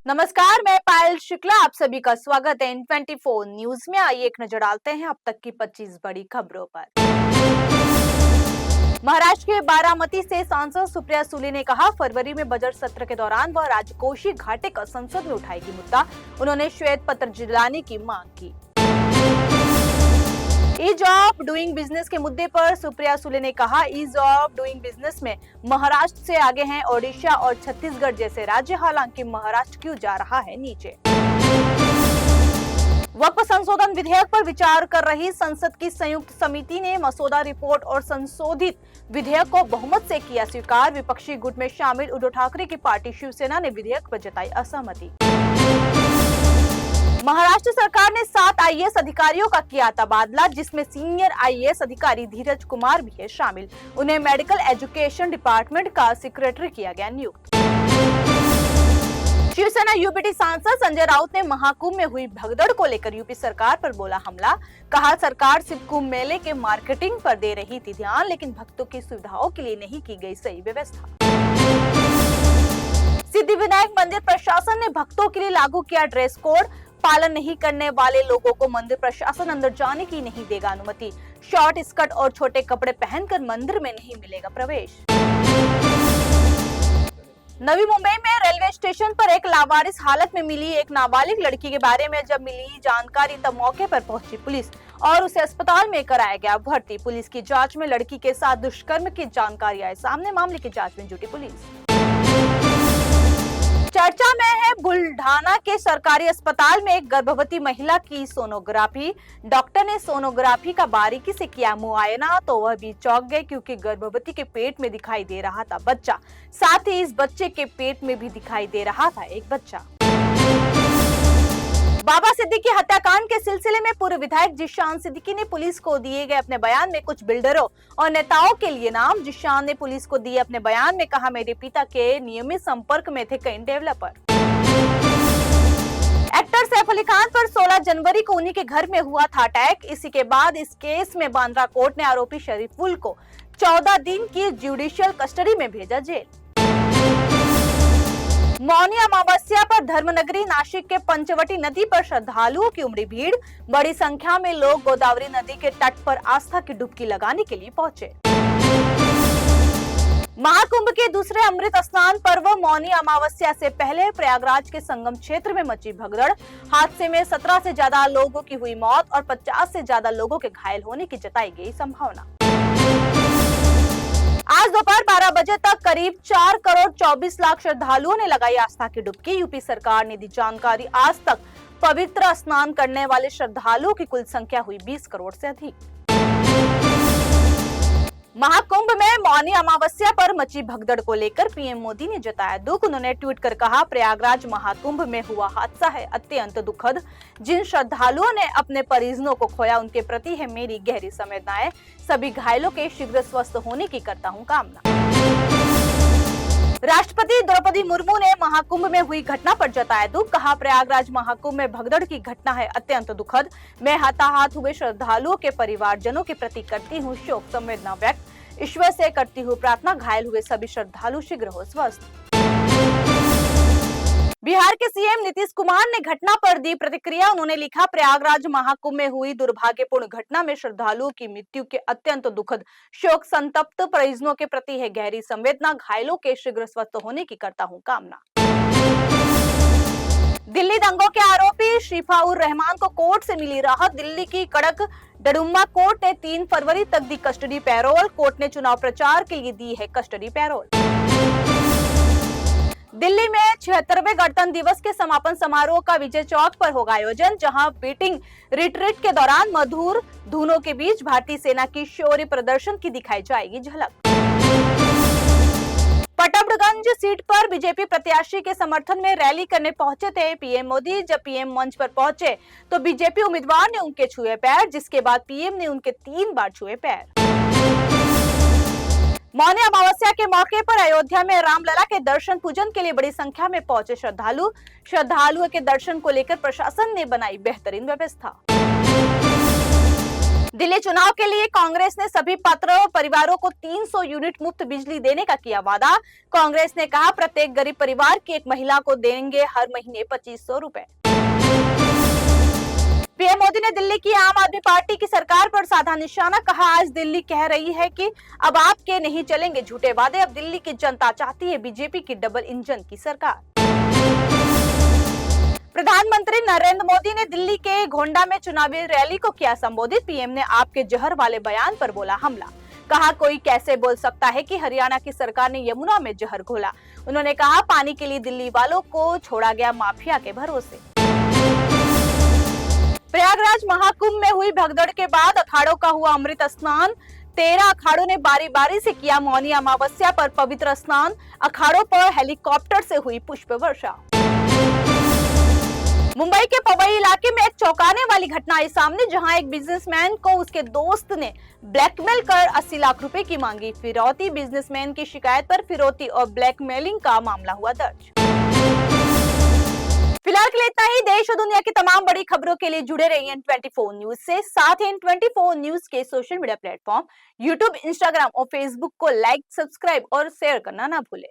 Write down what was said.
नमस्कार, मैं पायल शुक्ला। आप सभी का स्वागत है N24 न्यूज में। आइए एक नजर डालते हैं अब तक की 25 बड़ी खबरों पर। महाराष्ट्र के बारामती से सांसद सुप्रिया सुले ने कहा, फरवरी में बजट सत्र के दौरान वह राजकोषीय घाटे का संसद में उठाएगी मुद्दा। उन्होंने श्वेत पत्र दिलाने की मांग की। ईज ऑफ डूइंग बिजनेस के मुद्दे पर सुप्रिया सुले ने कहा, ईज ऑफ डूइंग बिजनेस में महाराष्ट्र से आगे हैं ओडिशा और छत्तीसगढ़ जैसे राज्य, हालांकि महाराष्ट्र क्यों जा रहा है नीचे। वक्फ संशोधन विधेयक पर विचार कर रही संसद की संयुक्त समिति ने मसौदा रिपोर्ट और संशोधित विधेयक को बहुमत से किया स्वीकार। विपक्षी गुट में शामिल उद्धव ठाकरे की पार्टी शिवसेना ने विधेयक पर जताई असहमति। महाराष्ट्र सरकार ने 7 आईएएस अधिकारियों का किया तबादला, जिसमें सीनियर आईएएस अधिकारी धीरज कुमार भी है शामिल। उन्हें मेडिकल एजुकेशन डिपार्टमेंट का सेक्रेटरी किया गया नियुक्त। शिवसेना यूपीटी सांसद संजय राउत ने महाकुंभ में हुई भगदड़ को लेकर यूपी सरकार पर बोला हमला। कहा, सरकार सिर्फ कुंभ मेले के मार्केटिंग पर दे रही थी ध्यान, लेकिन भक्तों की सुविधाओं के लिए नहीं की गई सही व्यवस्था। सिद्धिविनायक मंदिर प्रशासन ने भक्तों के लिए लागू किया ड्रेस कोड। पालन नहीं करने वाले लोगों को मंदिर प्रशासन अंदर जाने की नहीं देगा अनुमति। शॉर्ट स्कर्ट और छोटे कपड़े पहनकर मंदिर में नहीं मिलेगा प्रवेश। नवी मुंबई में रेलवे स्टेशन पर एक लावारिस हालत में मिली एक नाबालिग लड़की के बारे में जब मिली जानकारी तब मौके पर पहुंची पुलिस और उसे अस्पताल में कराया गया भर्ती। पुलिस की जांच में लड़की के साथ दुष्कर्म की जानकारी आई सामने। मामले की जांच में जुटी पुलिस। चर्चा में है बुल्ढाना के सरकारी अस्पताल में एक गर्भवती महिला की सोनोग्राफी। डॉक्टर ने सोनोग्राफी का बारीकी से किया मुआयना तो वह भी चौंक गए, क्योंकि गर्भवती के पेट में दिखाई दे रहा था बच्चा, साथ ही इस बच्चे के पेट में भी दिखाई दे रहा था एक बच्चा। बाबा सिद्दीकी हत्याकांड के सिलसिले में पूर्व विधायक जिशान सिद्दीकी ने पुलिस को दिए गए अपने बयान में कुछ बिल्डरों और नेताओं के लिए नाम। जिशान ने पुलिस को दिए अपने बयान में कहा, मेरे पिता के नियमित संपर्क में थे कई डेवलपर। एक्टर सैफ अली खान पर 16 जनवरी को उन्हीं के घर में हुआ था अटैक। इसी के बाद इस केस में बांद्रा कोर्ट ने आरोपी शरीफुल को 14 दिन की जुडिशियल कस्टडी में भेजा जेल। मौनी अमावस्या पर धर्मनगरी नासिक के पंचवटी नदी पर श्रद्धालुओं की उमड़ी भीड़। बड़ी संख्या में लोग गोदावरी नदी के तट पर आस्था की डुबकी लगाने के लिए पहुंचे। महाकुंभ के दूसरे अमृत स्नान पर्व मौनी अमावस्या से पहले प्रयागराज के संगम क्षेत्र में मची भगदड़। हादसे में 17 से ज्यादा लोगों की हुई मौत और 50 से ज्यादा लोगों के घायल होने की जताई गई संभावना। आज दोपहर 12 बजे तक करीब 4 करोड़ 24 लाख श्रद्धालुओं ने लगाई आस्था की डुबकी। यूपी सरकार ने दी जानकारी, आज तक पवित्र स्नान करने वाले श्रद्धालुओं की कुल संख्या हुई 20 करोड़ से अधिक। महाकुंभ में मौनी अमावस्या पर मची भगदड़ को लेकर पीएम मोदी ने जताया दुख। उन्होंने ट्वीट कर कहा, प्रयागराज महाकुंभ में हुआ हादसा है अत्यंत दुखद। जिन श्रद्धालुओं ने अपने परिजनों को खोया उनके प्रति है मेरी गहरी संवेदनाएं। सभी घायलों के शीघ्र स्वस्थ होने की करता हूं कामना। राष्ट्रपति द्रौपदी मुर्मू ने महाकुंभ में हुई घटना पर जताया दुख। कहा, प्रयागराज महाकुंभ में भगदड़ की घटना है अत्यंत दुखद। मैं हताहत हुए श्रद्धालुओं के परिवारजनों के प्रति करती हूँ शोक संवेदना व्यक्त। ईश्वर से करती हूँ प्रार्थना, घायल हुए सभी श्रद्धालु शीघ्र हो स्वस्थ। बिहार के सीएम नीतीश कुमार ने घटना पर दी प्रतिक्रिया। उन्होंने लिखा, प्रयागराज महाकुंभ में हुई दुर्भाग्यपूर्ण घटना में श्रद्धालुओं की मृत्यु के अत्यंत दुखद शोक संतप्त परिजनों के प्रति है गहरी संवेदना। घायलों के शीघ्र स्वस्थ होने की करता हूं कामना। दिल्ली दंगों के आरोपी शरीफाउर रहमान को कोर्ट से मिली राहत। दिल्ली की कड़क डडुम्मा कोर्ट ने 3 फरवरी तक दी कस्टडी पैरोल। कोर्ट ने चुनाव प्रचार के लिए दी है कस्टडी पैरोल। दिल्ली में 76वें गणतंत्र दिवस के समापन समारोह का विजय चौक पर होगा आयोजन, जहां बीटिंग रिट्रीट के दौरान मधुर धुनों के बीच भारतीय सेना की शौर्य प्रदर्शन की दिखाई जाएगी झलक। प्रतापगंज सीट पर बीजेपी प्रत्याशी के समर्थन में रैली करने पहुंचे थे पीएम मोदी। जब पीएम मंच पर पहुंचे तो बीजेपी उम्मीदवार ने उनके छुए पैर, जिसके बाद पीएम ने उनके 3 बार छुए पैर। मौनी अमावस्या के मौके पर अयोध्या में रामलला के दर्शन पूजन के लिए बड़ी संख्या में पहुंचे श्रद्धालुओं के दर्शन को लेकर प्रशासन ने बनाई बेहतरीन व्यवस्था। दिल्ली चुनाव के लिए कांग्रेस ने सभी पात्र परिवारों को 300 यूनिट मुफ्त बिजली देने का किया वादा। कांग्रेस ने कहा प्रत्येक गरीब परिवार की एक महिला को देंगे हर महीने 2500 रुपए। पीएम मोदी ने दिल्ली की आम आदमी पार्टी की सरकार पर साधा निशाना। कहा आज दिल्ली कह रही है कि अब आपके नहीं चलेंगे झूठे वादे। अब दिल्ली की जनता चाहती है बीजेपी की डबल इंजन की सरकार। प्रधानमंत्री नरेंद्र मोदी ने दिल्ली के गोंडा में चुनावी रैली को किया संबोधित। पीएम ने आपके जहर वाले बयान पर बोला हमला। कहा कोई कैसे बोल सकता है कि हरियाणा की सरकार ने यमुना में जहर घोला। उन्होंने कहा पानी के लिए दिल्ली वालों को छोड़ा गया माफिया के भरोसे। प्रयागराज महाकुंभ में हुई भगदड़ के बाद अखाड़ों का हुआ अमृत स्नान। 13 अखाड़ों ने बारी बारी से किया मौनी अमावस्या पर पवित्र स्नान। अखाड़ों पर हेलीकॉप्टर से हुई पुष्प वर्षा। मुंबई के पवई इलाके में एक चौंकाने वाली घटना आई सामने, जहां एक बिजनेसमैन को उसके दोस्त ने ब्लैकमेल कर 80 लाख रुपए की मांगी फिरौती। बिजनेसमैन की शिकायत पर फिरौती और ब्लैकमेलिंग का मामला हुआ दर्ज। फिलहाल के लिए इतना ही। देश और दुनिया की तमाम बड़ी खबरों के लिए जुड़े रहिए N24 न्यूज से। साथ ही N24 न्यूज के social media platform YouTube, Instagram और फेसबुक को लाइक, सब्सक्राइब और शेयर करना ना भूलें।